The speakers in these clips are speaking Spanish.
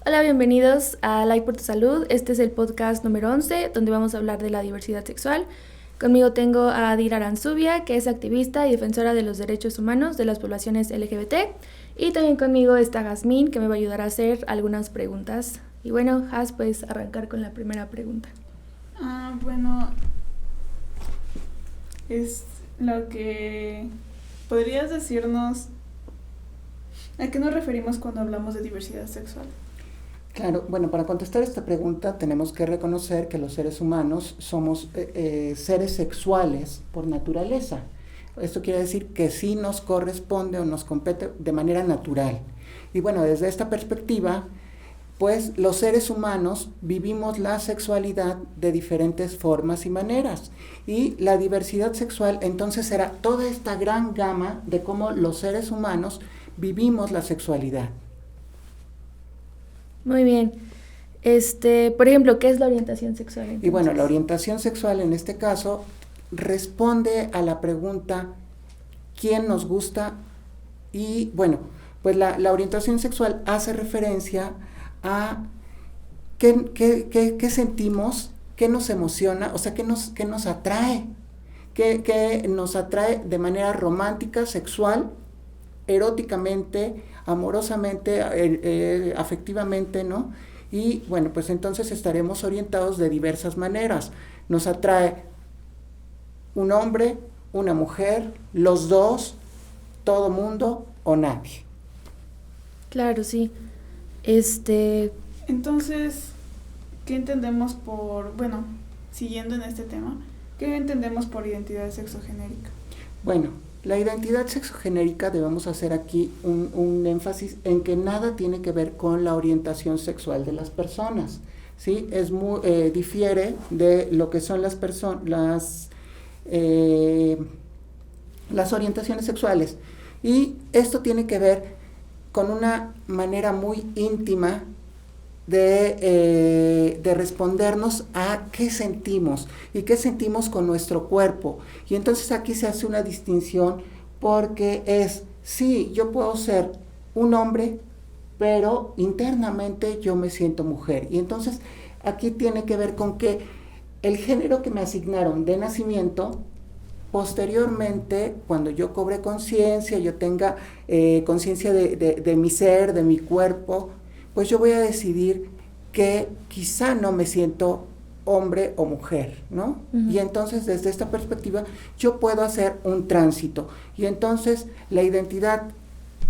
Hola, bienvenidos a Like por tu Salud. Este es el podcast número 11, donde vamos a hablar de la diversidad sexual. Conmigo tengo a Adira Aranzubia, que es activista y defensora de los derechos humanos de las poblaciones LGBT. Y también conmigo está Jazmín, que me va a ayudar a hacer algunas preguntas. Y bueno, Jaz, puedes arrancar con la primera pregunta. Bueno, es lo que podrías decirnos a qué nos referimos cuando hablamos de diversidad sexual. Claro, bueno, para contestar esta pregunta tenemos que reconocer que los seres humanos somos seres sexuales por naturaleza. Esto quiere decir que sí nos corresponde o nos compete de manera natural. Y bueno, desde esta perspectiva, pues los seres humanos vivimos la sexualidad de diferentes formas y maneras. Y la diversidad sexual entonces será toda esta gran gama de cómo los seres humanos vivimos la sexualidad. Muy bien. Por ejemplo, ¿qué es la orientación sexual entonces? Y bueno, la orientación sexual en este caso responde a la pregunta ¿quién nos gusta? Y bueno, pues la orientación sexual hace referencia a qué sentimos, qué nos emociona, o sea, qué nos atrae, qué nos atrae de manera romántica, sexual, eróticamente, amorosamente, afectivamente, ¿no? Y bueno, pues entonces estaremos orientados de diversas maneras. Nos atrae un hombre, una mujer, los dos, todo mundo o nadie. Claro, sí. Entonces, ¿qué entendemos siguiendo en este tema, qué entendemos por identidad sexogenérica? Bueno, la identidad sexogenérica debemos hacer aquí un énfasis en que nada tiene que ver con la orientación sexual de las personas, ¿sí? Difiere de lo que son las orientaciones sexuales. Y esto tiene que ver con una manera muy íntima de respondernos a qué sentimos y qué sentimos con nuestro cuerpo. Y entonces aquí se hace una distinción porque sí, yo puedo ser un hombre, pero internamente yo me siento mujer. Y entonces aquí tiene que ver con que el género que me asignaron de nacimiento, posteriormente, cuando yo cobre conciencia, yo tenga conciencia de mi ser, de mi cuerpo, pues yo voy a decidir que quizá no me siento hombre o mujer, ¿no? Uh-huh. Y entonces desde esta perspectiva yo puedo hacer un tránsito. Y entonces la identidad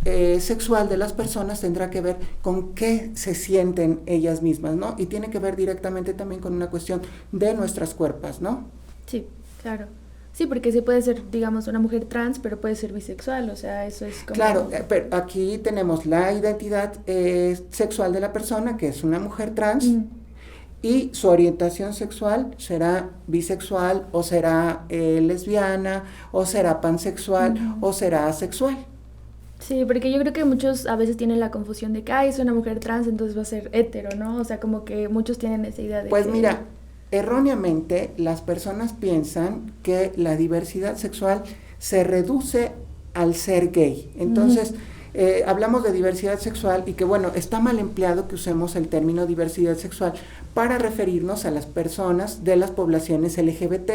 sexual de las personas tendrá que ver con qué se sienten ellas mismas, ¿no? Y tiene que ver directamente también con una cuestión de nuestras cuerpos, ¿no? Sí, claro. Sí, porque sí puede ser, digamos, una mujer trans, pero puede ser bisexual, o sea, eso es como... Claro, pero aquí tenemos la identidad sexual de la persona, que es una mujer trans, y su orientación sexual será bisexual, o será lesbiana, o será pansexual, o será asexual. Sí, porque yo creo que muchos a veces tienen la confusión de que, es una mujer trans, entonces va a ser hetero, ¿no? O sea, como que muchos tienen esa idea de pues que... mira, erróneamente las personas piensan que la diversidad sexual se reduce al ser gay. Entonces, hablamos de diversidad sexual y que bueno, está mal empleado que usemos el término diversidad sexual para referirnos a las personas de las poblaciones LGBT.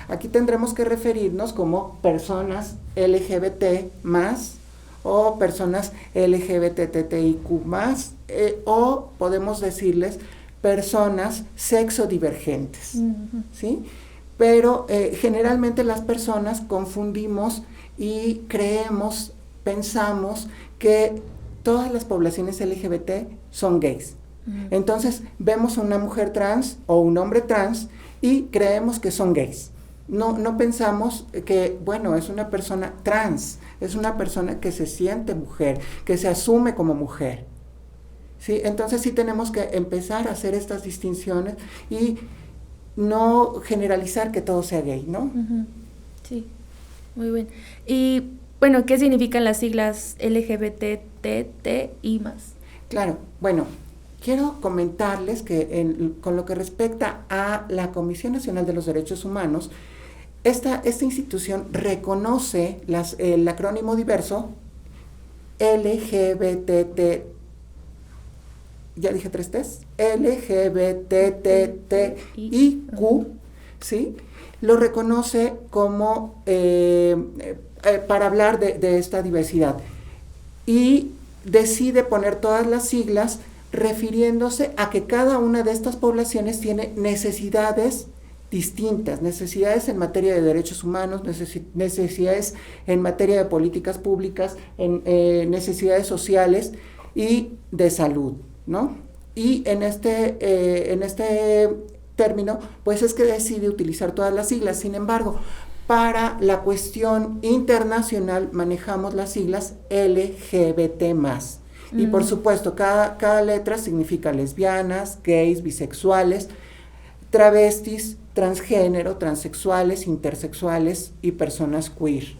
Aquí tendremos que referirnos como personas LGBT más o personas LGBTTIQ más o podemos decirles personas sexodivergentes, ¿sí? Pero generalmente las personas confundimos y pensamos que todas las poblaciones LGBT son gays. Entonces vemos a una mujer trans o un hombre trans y creemos que son gays. No pensamos que, bueno, es una persona trans, es una persona que se siente mujer, que se asume como mujer. ¿Sí? Entonces sí tenemos que empezar a hacer estas distinciones y no generalizar que todo sea gay, ¿no? Uh-huh. Sí, muy bien. Y bueno, ¿qué significan las siglas LGBTTI+? Claro, bueno, quiero comentarles que con lo que respecta a la Comisión Nacional de los Derechos Humanos, esta institución reconoce el acrónimo diverso LGBTT ya dije 3 T's, LGBTTIQ, ¿sí? Lo reconoce como para hablar de esta diversidad y decide poner todas las siglas refiriéndose a que cada una de estas poblaciones tiene necesidades distintas, necesidades en materia de derechos humanos, necesidades en materia de políticas públicas, necesidades sociales y de salud, ¿no? Y en este término, pues es que decide utilizar todas las siglas. Sin embargo, para la cuestión internacional manejamos las siglas LGBT+. Y por supuesto, cada letra significa lesbianas, gays, bisexuales, travestis, transgénero, transexuales, intersexuales y personas queer,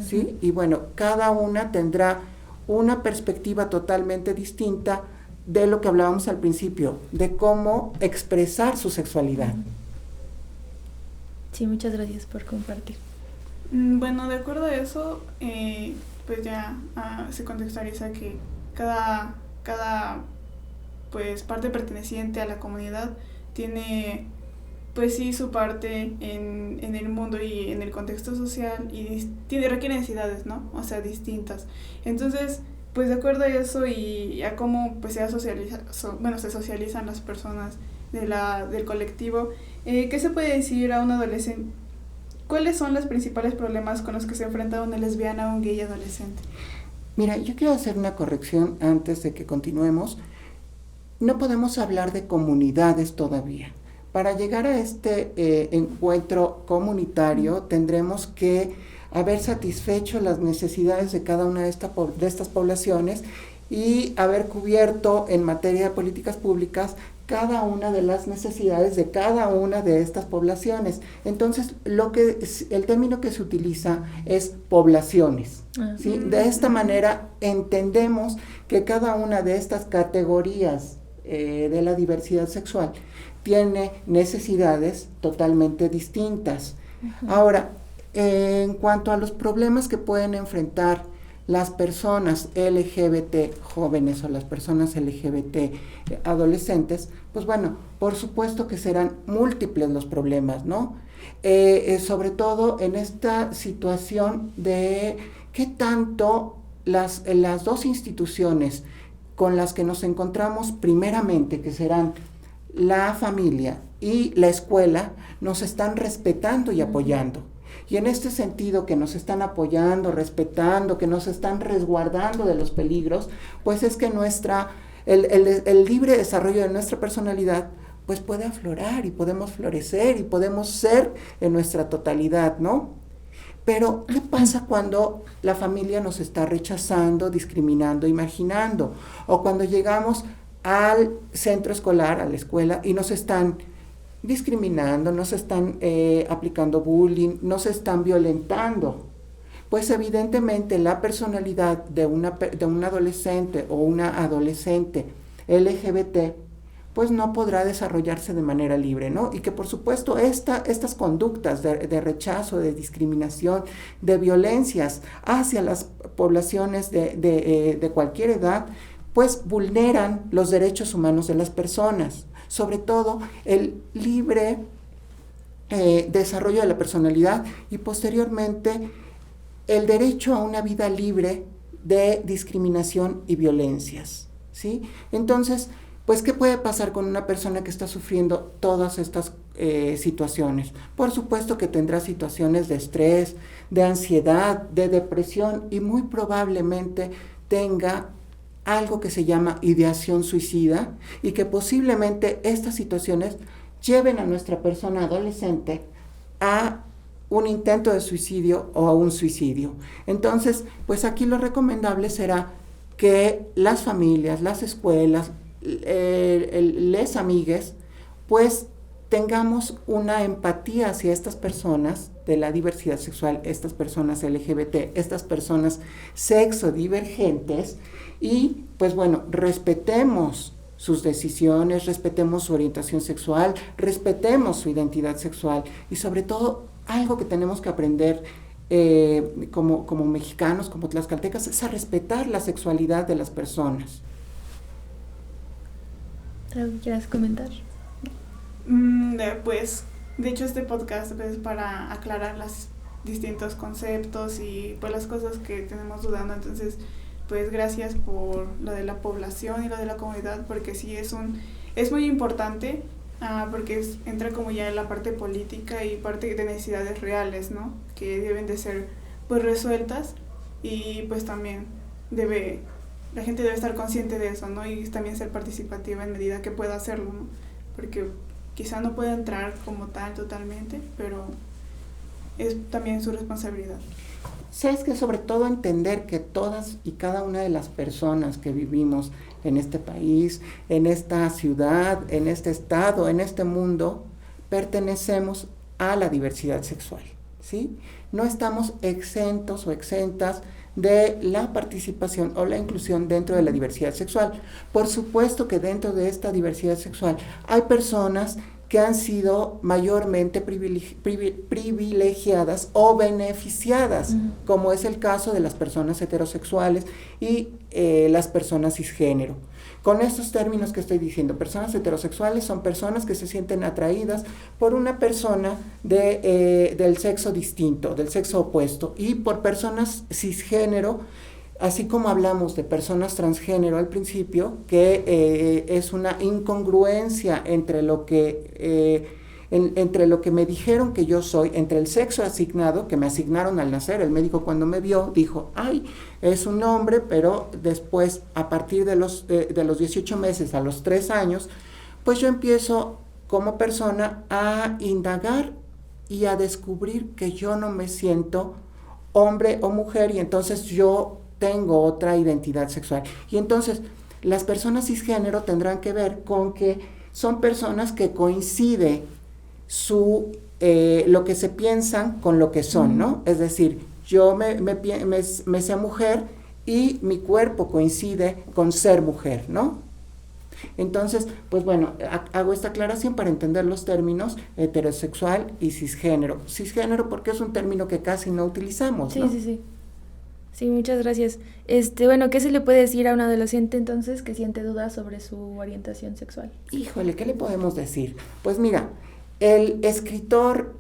¿sí? Y bueno, cada una tendrá una perspectiva totalmente distinta de lo que hablábamos al principio, de cómo expresar su sexualidad. Sí, muchas gracias por compartir. Bueno, de acuerdo a eso, pues ya se contextualiza que cada pues parte perteneciente a la comunidad tiene pues sí su parte en el mundo y en el contexto social y requiere necesidades, ¿no? O sea, distintas. Entonces, pues de acuerdo a eso y a cómo pues se socializan las personas del colectivo, ¿qué se puede decir a un adolescente? ¿Cuáles son los principales problemas con los que se enfrenta una lesbiana o un gay adolescente? Mira, yo quiero hacer una corrección antes de que continuemos. No podemos hablar de comunidades todavía. Para llegar a este encuentro comunitario tendremos que haber satisfecho las necesidades de cada una de estas poblaciones y haber cubierto en materia de políticas públicas cada una de las necesidades de cada una de estas poblaciones. Entonces, el término que se utiliza es poblaciones, ¿sí? De esta manera entendemos que cada una de estas categorías de la diversidad sexual tiene necesidades totalmente distintas. Ahora, en cuanto a los problemas que pueden enfrentar las personas LGBT jóvenes o las personas LGBT adolescentes, pues bueno, por supuesto que serán múltiples los problemas, ¿no? Sobre todo en esta situación de qué tanto las dos instituciones con las que nos encontramos primeramente, que serán la familia y la escuela, nos están respetando y apoyando. Y en este sentido que nos están apoyando, respetando, que nos están resguardando de los peligros, pues es que el libre desarrollo de nuestra personalidad pues puede aflorar y podemos florecer y podemos ser en nuestra totalidad, ¿no? Pero, ¿qué pasa cuando la familia nos está rechazando, discriminando y marginando? O cuando llegamos al centro escolar, a la escuela, y nos están discriminando, nos están aplicando bullying, nos están violentando. Pues evidentemente la personalidad de un adolescente o una adolescente LGBT pues no podrá desarrollarse de manera libre, ¿no? Y que por supuesto estas conductas de rechazo, de discriminación, de violencias hacia las poblaciones de cualquier edad, pues vulneran los derechos humanos de las personas, sobre todo el libre desarrollo de la personalidad y posteriormente el derecho a una vida libre de discriminación y violencias, ¿sí? Entonces, pues, ¿qué puede pasar con una persona que está sufriendo todas estas situaciones? Por supuesto que tendrá situaciones de estrés, de ansiedad, de depresión y muy probablemente tenga algo que se llama ideación suicida y que posiblemente estas situaciones lleven a nuestra persona adolescente a un intento de suicidio o a un suicidio. Entonces, pues aquí lo recomendable será que las familias, las escuelas, les amigues, pues tengamos una empatía hacia estas personas de la diversidad sexual, estas personas LGBT, estas personas sexodivergentes y pues bueno, respetemos sus decisiones, respetemos su orientación sexual, respetemos su identidad sexual y sobre todo algo que tenemos que aprender como mexicanos, como tlaxcaltecas, es a respetar la sexualidad de las personas. ¿Algo que quieras comentar? Pues, de hecho, este podcast es para aclarar los distintos conceptos y pues las cosas que tenemos dudando. Entonces, pues gracias por lo de la población y lo de la comunidad, porque sí es muy importante, porque entra como ya en la parte política y parte de necesidades reales, ¿no? Que deben de ser pues resueltas, y pues también la gente debe estar consciente de eso, ¿no? Y también ser participativa en medida que pueda hacerlo, ¿no? Porque quizá no pueda entrar como tal totalmente, pero es también su responsabilidad. Sabes que sobre todo entender que todas y cada una de las personas que vivimos en este país, en esta ciudad, en este estado, en este mundo, pertenecemos a la diversidad sexual, ¿sí? No estamos exentos o exentas de la participación o la inclusión dentro de la diversidad sexual. Por supuesto que dentro de esta diversidad sexual hay personas que han sido mayormente privilegiadas o beneficiadas, como es el caso de las personas heterosexuales y las personas cisgénero. Con estos términos que estoy diciendo, personas heterosexuales son personas que se sienten atraídas por una persona del sexo distinto, del sexo opuesto, y por personas cisgénero, así como hablamos de personas transgénero al principio, que es una incongruencia entre lo que me dijeron que yo soy, entre el sexo asignado, que me asignaron al nacer. El médico cuando me vio dijo, ay, es un hombre, pero después, a partir de los 18 meses a los 3 años, pues yo empiezo como persona a indagar y a descubrir que yo no me siento hombre o mujer, y entonces yo tengo otra identidad sexual. Y entonces las personas cisgénero tendrán que ver con que son personas que coincide lo que se piensan con lo que son, ¿no? Es decir, yo me sé mujer y mi cuerpo coincide con ser mujer, ¿no? Entonces, pues bueno, hago esta aclaración para entender los términos heterosexual y cisgénero. Cisgénero porque es un término que casi no utilizamos, ¿no? Sí. Sí, muchas gracias. Bueno, ¿qué se le puede decir a un adolescente entonces que siente dudas sobre su orientación sexual? Híjole, ¿qué le podemos decir? Pues mira, el escritor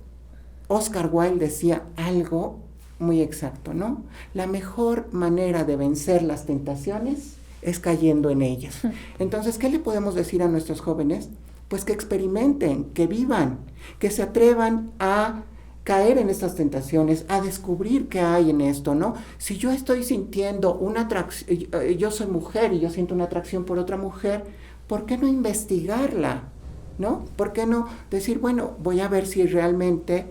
Oscar Wilde decía algo muy exacto, ¿no? La mejor manera de vencer las tentaciones es cayendo en ellas. Entonces, ¿qué le podemos decir a nuestros jóvenes? Pues que experimenten, que vivan, que se atrevan a caer en estas tentaciones, a descubrir qué hay en esto, ¿no? Si yo estoy sintiendo una atracción, yo soy mujer y yo siento una atracción por otra mujer, ¿por qué no investigarla? ¿No? ¿Por qué no decir, bueno, voy a ver si realmente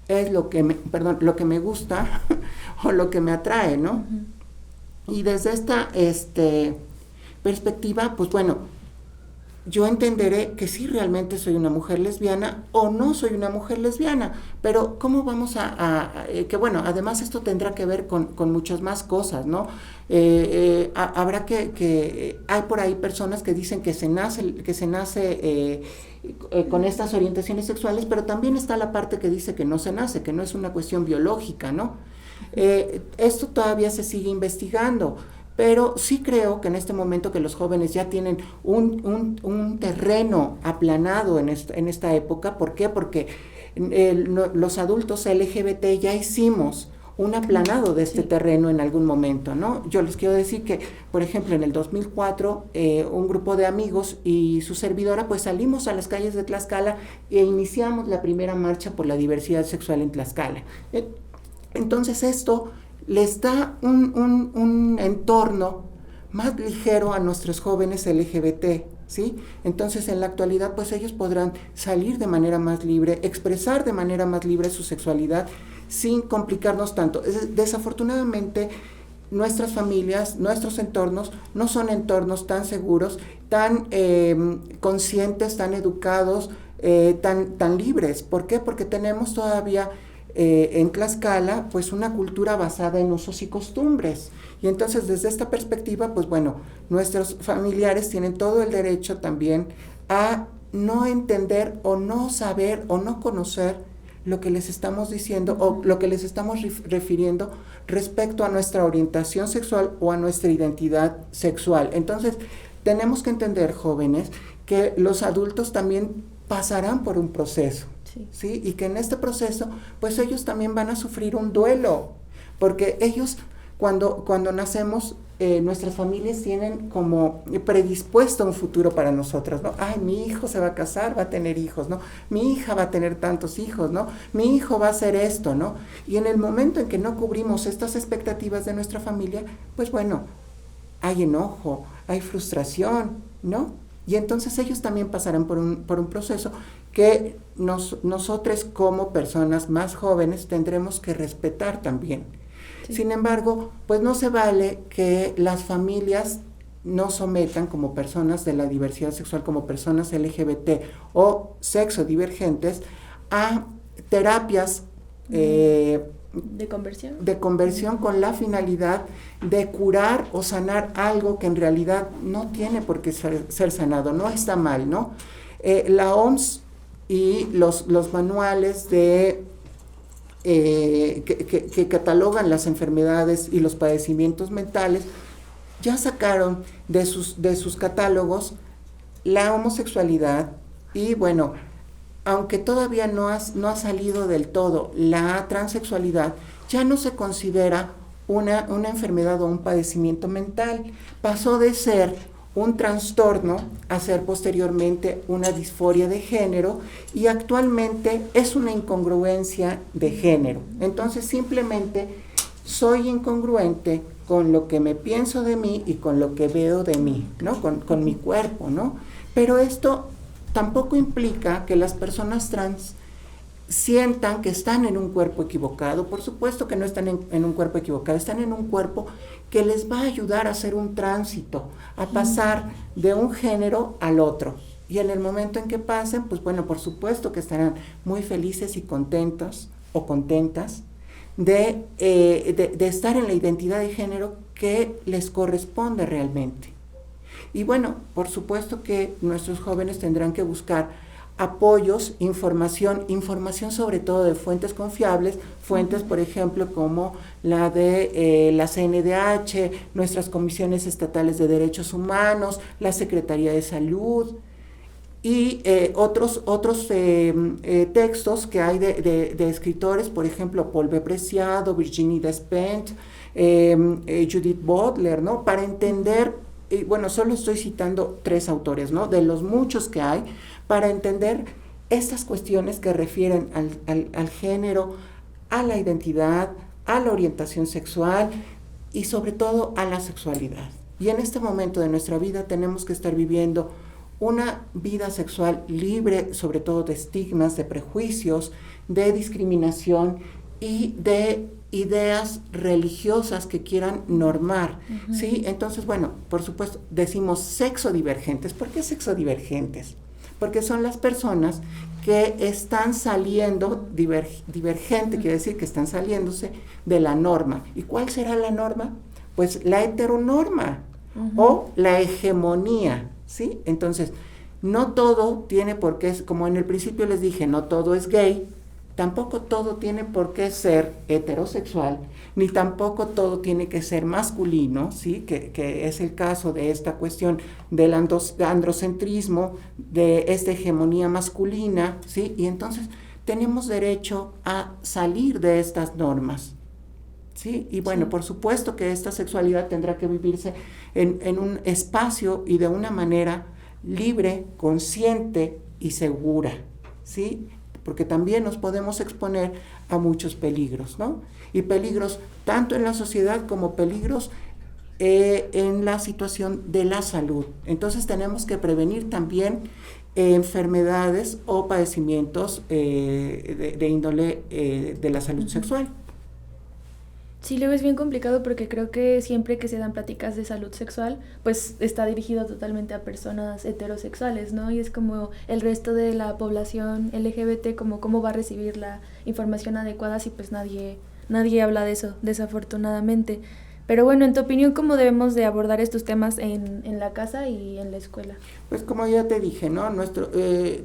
es lo que me gusta o lo que me atrae, ¿no? Y desde esta perspectiva, pues bueno, yo entenderé que sí realmente soy una mujer lesbiana o no soy una mujer lesbiana, pero ¿cómo vamos que bueno, además esto tendrá que ver con muchas más cosas, ¿no? Habrá hay por ahí personas que dicen que se nace con estas orientaciones sexuales, pero también está la parte que dice que no se nace, que no es una cuestión biológica, ¿no? Esto todavía se sigue investigando. Pero sí creo que en este momento que los jóvenes ya tienen un terreno aplanado en esta época. ¿Por qué? Porque los adultos LGBT ya hicimos un aplanado de este terreno en algún momento, ¿no? Yo les quiero decir que, por ejemplo, en el 2004, un grupo de amigos y su servidora, pues salimos a las calles de Tlaxcala e iniciamos la primera marcha por la diversidad sexual en Tlaxcala. Entonces esto les da un entorno más ligero a nuestros jóvenes LGBT, ¿sí? Entonces, en la actualidad, pues ellos podrán salir de manera más libre, expresar de manera más libre su sexualidad, sin complicarnos tanto. Desafortunadamente, nuestras familias, nuestros entornos, no son entornos tan seguros, tan conscientes, tan educados, tan libres. ¿Por qué? Porque tenemos todavía en Tlaxcala, pues una cultura basada en usos y costumbres. Y entonces, desde esta perspectiva, pues bueno, nuestros familiares tienen todo el derecho también a no entender o no saber o no conocer lo que les estamos diciendo o lo que les estamos refiriendo respecto a nuestra orientación sexual o a nuestra identidad sexual. Entonces, tenemos que entender, jóvenes, que los adultos también pasarán por un proceso, Sí. ¿sí? Y que en este proceso, pues ellos también van a sufrir un duelo, porque ellos, cuando nacemos, nuestras familias tienen como predispuesto un futuro para nosotros, ¿no? Ay, mi hijo se va a casar, va a tener hijos, ¿no? Mi hija va a tener tantos hijos, ¿no? Mi hijo va a hacer esto, ¿no? Y en el momento en que no cubrimos estas expectativas de nuestra familia, pues bueno, hay enojo, hay frustración, ¿no? Y entonces ellos también pasarán por un proceso que nosotros como personas más jóvenes tendremos que respetar también. Sí. Sin embargo, pues no se vale que las familias nos sometan como personas de la diversidad sexual, como personas LGBT o sexo divergentes, a terapias de conversión con la finalidad de curar o sanar algo que en realidad no tiene por qué ser sanado, no está mal, ¿no? La OMS y los manuales que catalogan las enfermedades y los padecimientos mentales ya sacaron de sus catálogos la homosexualidad y bueno, aunque todavía no ha salido del todo la transexualidad, ya no se considera una enfermedad o un padecimiento mental. Pasó de ser un trastorno a ser posteriormente una disforia de género y actualmente es una incongruencia de género. Entonces simplemente soy incongruente con lo que me pienso de mí y con lo que veo de mí, ¿no? Con mi cuerpo, ¿no? Pero esto tampoco implica que las personas trans sientan que están en un cuerpo equivocado. Por supuesto que no están en un cuerpo equivocado, están en un cuerpo que les va a ayudar a hacer un tránsito, a pasar de un género al otro. Y en el momento en que pasen, pues bueno, por supuesto que estarán muy felices y contentos o contentas de estar en la identidad de género que les corresponde realmente. Y bueno, por supuesto que nuestros jóvenes tendrán que buscar apoyos, información sobre todo de fuentes confiables, fuentes por ejemplo como la de la CNDH, nuestras comisiones estatales de derechos humanos, la Secretaría de Salud y otros textos que hay de escritores, por ejemplo Paul B. Preciado, Virginie Despentes, Judith Butler, ¿no? Para entender, bueno, solo estoy citando 3 autores, ¿no? De los muchos que hay, para entender estas cuestiones que refieren al género, a la identidad, a la orientación sexual y sobre todo a la sexualidad. Y en este momento de nuestra vida tenemos que estar viviendo una vida sexual libre, sobre todo de estigmas, de prejuicios, de discriminación y de ideas religiosas que quieran normar, ¿sí? Entonces, bueno, por supuesto, decimos sexodivergentes. ¿Por qué sexodivergentes? Porque son las personas que están saliendo, divergente quiere decir que están saliéndose de la norma. ¿Y cuál será la norma? Pues la heteronorma o la hegemonía, ¿sí? Entonces, no todo tiene por qué, como en el principio les dije, no todo es gay, tampoco todo tiene por qué ser heterosexual, ni tampoco todo tiene que ser masculino, ¿sí? Que es el caso de esta cuestión del androcentrismo, de esta hegemonía masculina, ¿sí? Y entonces tenemos derecho a salir de estas normas, ¿sí? Y bueno, por supuesto que esta sexualidad tendrá que vivirse en un espacio y de una manera libre, consciente y segura, ¿sí? Porque también nos podemos exponer a muchos peligros, ¿no? Y peligros tanto en la sociedad como peligros en la situación de la salud. Entonces tenemos que prevenir también enfermedades o padecimientos de índole de la salud sexual. Sí, luego es bien complicado porque creo que siempre que se dan pláticas de salud sexual, pues está dirigido totalmente a personas heterosexuales, ¿no? Y es como el resto de la población LGBT, como cómo va a recibir la información adecuada si pues nadie habla de eso, desafortunadamente. Pero bueno, en tu opinión, ¿cómo debemos de abordar estos temas en la casa y en la escuela? Pues como ya te dije, ¿no?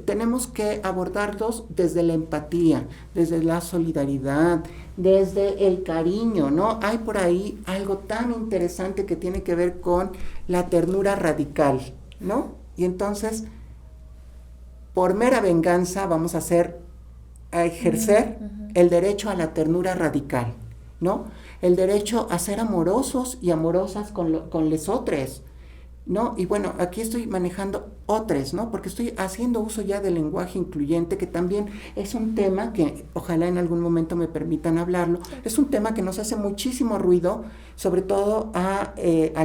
Tenemos que abordarlos desde la empatía, desde la solidaridad, desde el cariño, ¿no? Hay por ahí algo tan interesante que tiene que ver con la ternura radical, ¿no? Y entonces por mera venganza vamos a ejercer el derecho a la ternura radical, ¿no? El derecho a ser amorosos y amorosas con les otros, ¿no? Y bueno, aquí estoy manejando otros, ¿no? Porque estoy haciendo uso ya del lenguaje incluyente, que también es un tema que ojalá en algún momento me permitan hablarlo. Es un tema que nos hace muchísimo ruido, sobre todo a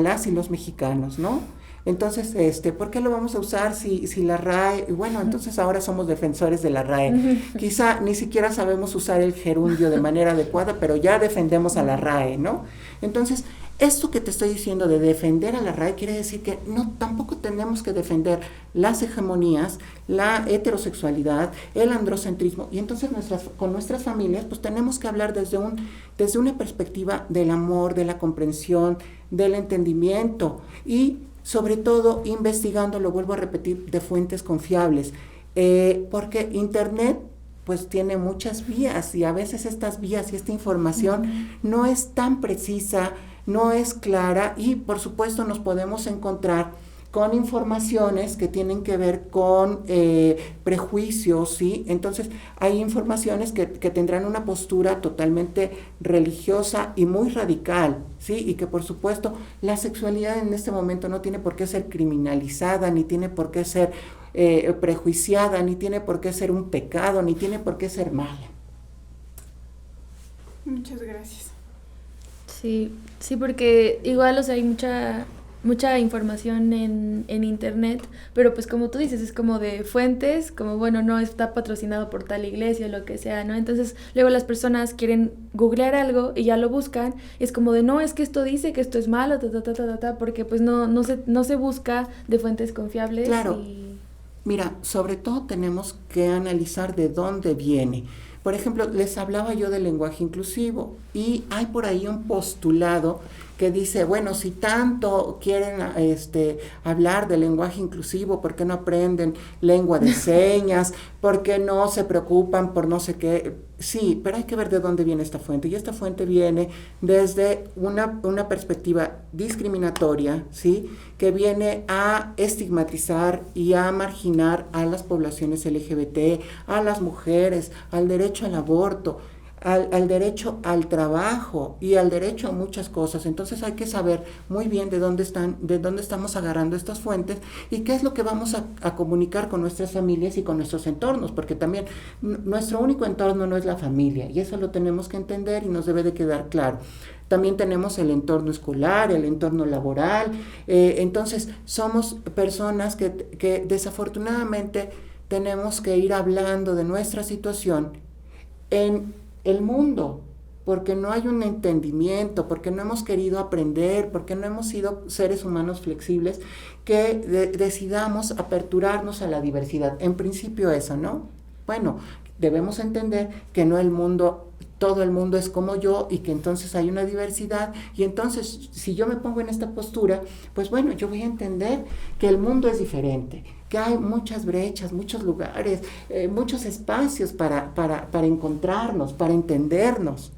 las y los mexicanos, ¿no? Entonces, ¿por qué lo vamos a usar si la RAE? Y bueno, entonces ahora somos defensores de la RAE. Quizá ni siquiera sabemos usar el gerundio de manera adecuada, pero ya defendemos a la RAE, ¿no? Entonces, esto que te estoy diciendo de defender a la RAE quiere decir que tampoco tenemos que defender las hegemonías, la heterosexualidad, el androcentrismo, y entonces con nuestras familias pues tenemos que hablar desde una perspectiva del amor, de la comprensión, del entendimiento, y sobre todo investigando, lo vuelvo a repetir, de fuentes confiables, porque Internet pues tiene muchas vías, y a veces estas vías y esta información no es tan precisa, no es clara, y por supuesto nos podemos encontrar con informaciones que tienen que ver con prejuicios, ¿sí? Entonces hay informaciones que tendrán una postura totalmente religiosa y muy radical, ¿sí? Y que por supuesto la sexualidad en este momento no tiene por qué ser criminalizada, ni tiene por qué ser prejuiciada, ni tiene por qué ser un pecado, ni tiene por qué ser mala. Muchas gracias. Sí, porque igual, o sea, hay mucha información en internet, pero pues como tú dices, es como de fuentes, como bueno, no está patrocinado por tal iglesia o lo que sea, ¿no? Entonces luego las personas quieren googlear algo y ya lo buscan, y es como de no, es que esto dice que esto es malo, porque pues no se busca de fuentes confiables. Claro. Mira, sobre todo tenemos que analizar de dónde viene. Por ejemplo, les hablaba yo del lenguaje inclusivo, y hay por ahí un postulado que dice, bueno, si tanto quieren hablar del lenguaje inclusivo, ¿por qué no aprenden lengua de señas? ¿Por qué no se preocupan por no sé qué? Sí, pero hay que ver de dónde viene esta fuente, y esta fuente viene desde una perspectiva discriminatoria, ¿sí? Que viene a estigmatizar y a marginar a las poblaciones LGBT, a las mujeres, al derecho al aborto, al derecho al trabajo y al derecho a muchas cosas. Entonces hay que saber muy bien de dónde estamos agarrando estas fuentes y qué es lo que vamos a comunicar con nuestras familias y con nuestros entornos, porque también nuestro único entorno no es la familia, y eso lo tenemos que entender y nos debe de quedar claro. También tenemos el entorno escolar, el entorno laboral, entonces somos personas que desafortunadamente tenemos que ir hablando de nuestra situación en el mundo, porque no hay un entendimiento, porque no hemos querido aprender, porque no hemos sido seres humanos flexibles que decidamos aperturarnos a la diversidad. En principio eso, ¿no? Bueno, debemos entender que no todo el mundo es como yo, y que entonces hay una diversidad, y entonces si yo me pongo en esta postura, pues bueno, yo voy a entender que el mundo es diferente, que hay muchas brechas, muchos lugares, muchos espacios para encontrarnos, para entendernos.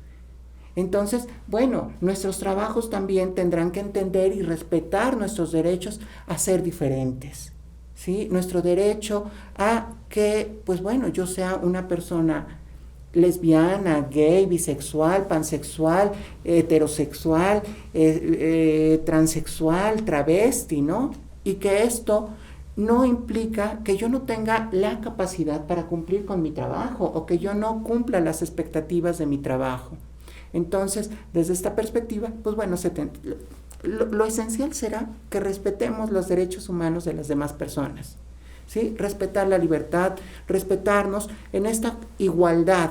Entonces, bueno, nuestros trabajos también tendrán que entender y respetar nuestros derechos a ser diferentes, ¿sí? Nuestro derecho a que, pues bueno, yo sea una persona lesbiana, gay, bisexual, pansexual, heterosexual, transexual, travesti, ¿no? Y que esto no implica que yo no tenga la capacidad para cumplir con mi trabajo, o que yo no cumpla las expectativas de mi trabajo. Entonces, desde esta perspectiva, pues bueno, lo esencial será que respetemos los derechos humanos de las demás personas, ¿sí? Respetar la libertad, respetarnos en esta igualdad,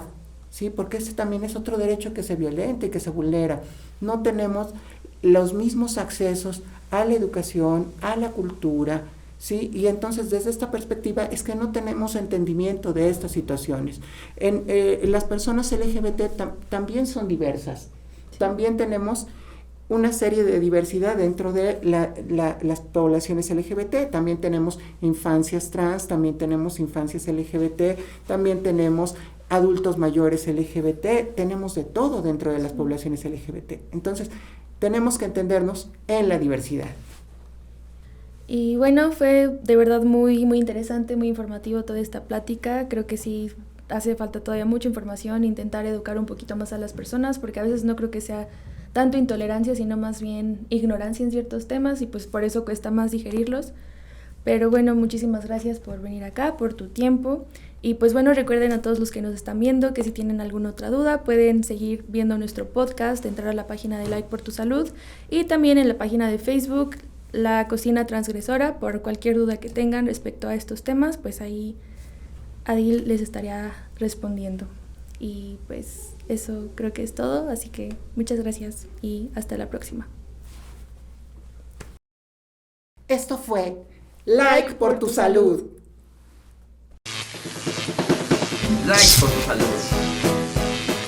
¿sí? Porque ese también es otro derecho que se violenta y que se vulnera. No tenemos los mismos accesos a la educación, a la cultura, ¿sí? Y entonces desde esta perspectiva es que no tenemos entendimiento de estas situaciones. Las personas LGBT también son diversas. Sí. También tenemos una serie de diversidad dentro de las poblaciones LGBT. También tenemos infancias trans, también tenemos infancias LGBT, también tenemos adultos mayores LGBT, tenemos de todo dentro de las poblaciones LGBT. Entonces, tenemos que entendernos en la diversidad. Y bueno, fue de verdad muy, muy interesante, muy informativo toda esta plática. Creo que sí hace falta todavía mucha información, intentar educar un poquito más a las personas, porque a veces no creo que sea tanto intolerancia, sino más bien ignorancia en ciertos temas y pues por eso cuesta más digerirlos. Pero bueno, muchísimas gracias por venir acá, por tu tiempo. Y pues bueno, recuerden a todos los que nos están viendo que si tienen alguna otra duda pueden seguir viendo nuestro podcast, entrar a la página de Like por tu Salud y también en la página de Facebook La Cocina Transgresora. Por cualquier duda que tengan respecto a estos temas, pues ahí Adil les estaría respondiendo. Y pues eso creo que es todo, así que muchas gracias y hasta la próxima. Esto fue Like por tu Salud. Like por tu salud.